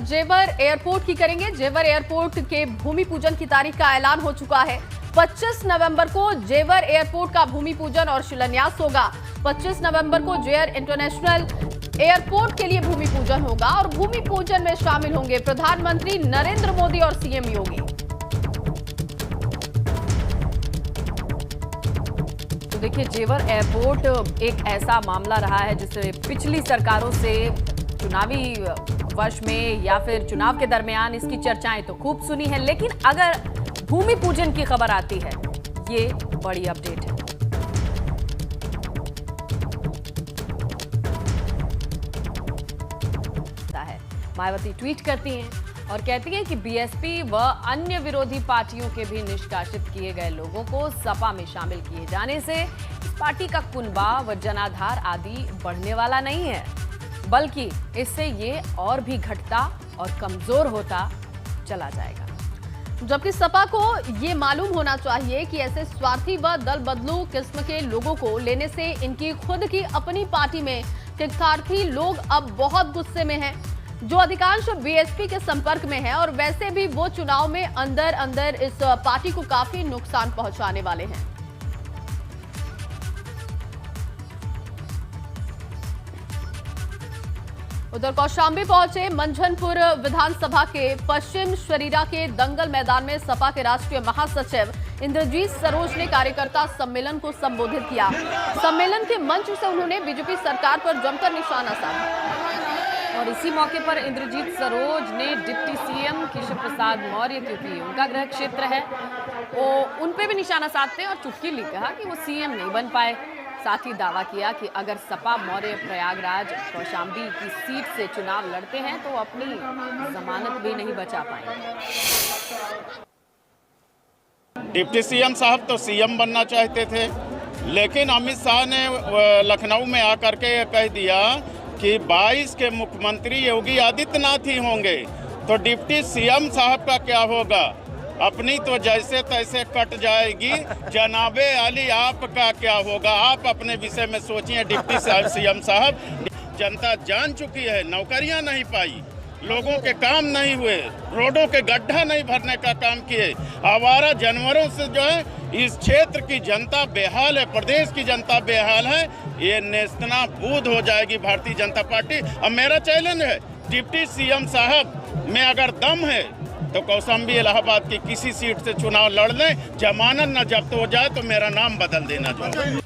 जेवर एयरपोर्ट की करेंगे। जेवर एयरपोर्ट के भूमि पूजन की तारीख का ऐलान हो चुका है। 25 नवंबर को जेवर एयरपोर्ट का भूमि पूजन और शिलान्यास होगा। 25 नवंबर को जेवर इंटरनेशनल एयरपोर्ट के लिए भूमि पूजन होगा और भूमि पूजन में शामिल होंगे प्रधानमंत्री नरेंद्र मोदी और सीएम योगी। तो देखिए, जेवर एयरपोर्ट एक ऐसा मामला रहा है जिससे पिछली सरकारों से चुनावी वर्ष में या फिर चुनाव के दरमियान इसकी चर्चाएं तो खूब सुनी है, लेकिन अगर भूमि पूजन की खबर आती है, ये बड़ी अपडेट है। मायावती ट्वीट करती हैं और कहती हैं कि बीएसपी व अन्य विरोधी पार्टियों के भी निष्कासित किए गए लोगों को सपा में शामिल किए जाने से इस पार्टी का कुनबा व जनाधार आदि बढ़ने वाला नहीं है, बल्कि इससे ये और भी घटता और कमजोर होता चला जाएगा। जबकि सपा को ये मालूम होना चाहिए कि ऐसे स्वार्थी व दल बदलू किस्म के लोगों को लेने से इनकी खुद की अपनी पार्टी में शिक्षार्थी लोग अब बहुत गुस्से में हैं, जो अधिकांश बीएसपी के संपर्क में है और वैसे भी वो चुनाव में अंदर अंदर इस पार्टी को काफी नुकसान पहुंचाने वाले हैं। उधर कौशाम्बी पहुंचे मंझनपुर विधानसभा के पश्चिम शरीरा के दंगल मैदान में सपा के राष्ट्रीय महासचिव इंद्रजीत सरोज ने कार्यकर्ता सम्मेलन को संबोधित किया। सम्मेलन के मंच से उन्होंने बीजेपी सरकार पर जमकर निशाना साधा और इसी मौके पर इंद्रजीत सरोज ने डिप्टी सीएम केशव प्रसाद मौर्य, क्योंकि उनका गृह क्षेत्र है, वो उन पे भी निशाना साधते और चुटकी ली कहा कि वो सीएम नहीं बन पाए। साथ ही दावा किया कि अगर सपा मौर्य प्रयागराज कौशाम्बी की सीट से चुनाव लड़ते हैं तो अपनी जमानत भी नहीं बचा पाएंगे। डिप्टी सीएम साहब तो सीएम बनना चाहते थे, लेकिन अमित शाह ने लखनऊ में आकर के कह दिया कि 22 के मुख्यमंत्री योगी आदित्यनाथ ही होंगे, तो डिप्टी सीएम साहब का क्या होगा? अपनी तो जैसे तैसे कट जाएगी। जनाबे अली आपका क्या होगा? आप अपने विषय में सोचिए। डिप्टी सीएम साहब, जनता जान चुकी है, नौकरियां नहीं पाई, लोगों के काम नहीं हुए, रोडों के गड्ढा नहीं भरने का काम किए, आवारा जानवरों से जो है इस क्षेत्र की जनता बेहाल है, प्रदेश की जनता बेहाल है। ये नेस्तनाबूद हो जाएगी भारतीय जनता पार्टी। अब मेरा चैलेंज है, डिप्टी सीएम साहब में अगर दम है तो कौशाम्बी इलाहाबाद की किसी सीट से चुनाव लड़ लें, जमानत न जब्त हो जाए तो मेरा नाम बदल देना चाहिए।